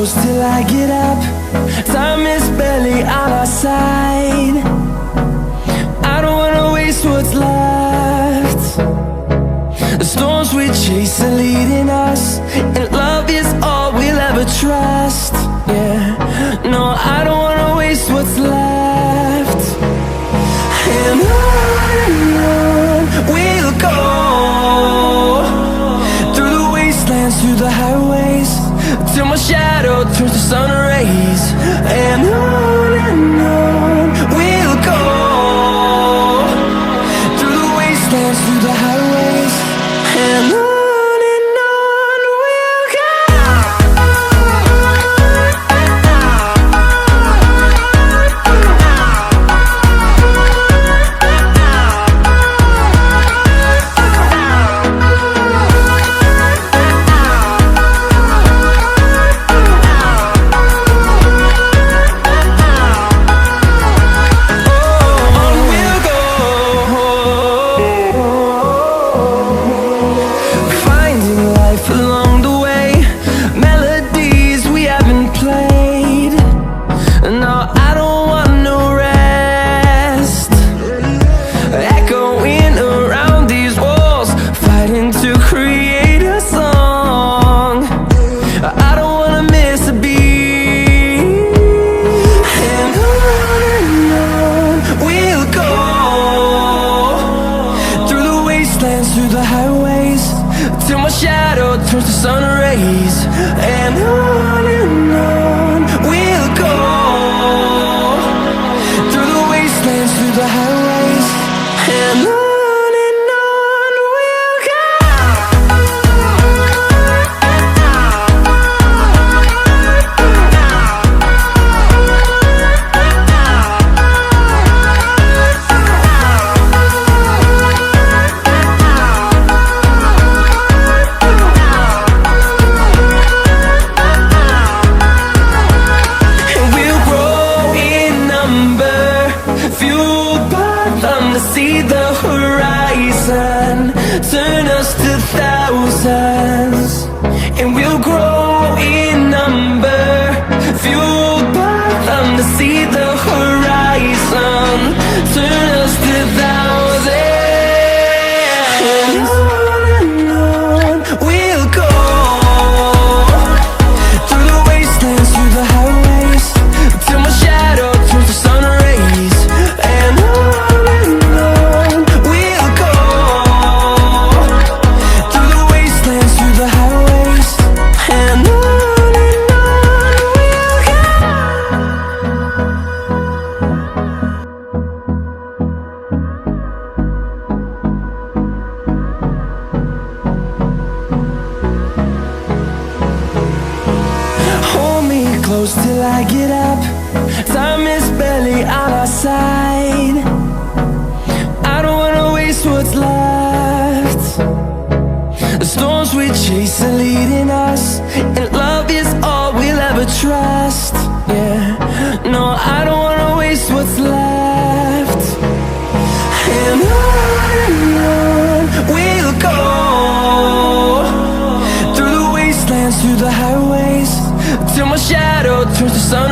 close till I get up. Time is barely on our side. I don't wanna waste what's left. The storms we chase are leading us, and love is all we'll ever trust. Yeah, no, I don't wanna waste what's left. And on we'll go, through the wastelands, through the highways, till my shadow turns to sun rays. And on we'll go, through the wastelands, through the highways, and on. Through the highways, till my shadow turns to sun rays. And on we'll go, through the wastelands, through the highways, and on. See the horizon turn us to thousands, and we'll grow in number, fueled by them. To see the horizon turn us to thousands, and on we'll go, through the wastelands, through the highways, till my shadow turns to sun rays. And close till I get up. Time is barely on our side. I don't wanna waste what's left. The storms we chase are leading us, and love is all we'll ever trust. Yeah, no, I don't wanna waste what's left. And on we'll go, through the wastelands, through the highways, till my shadow turns to sun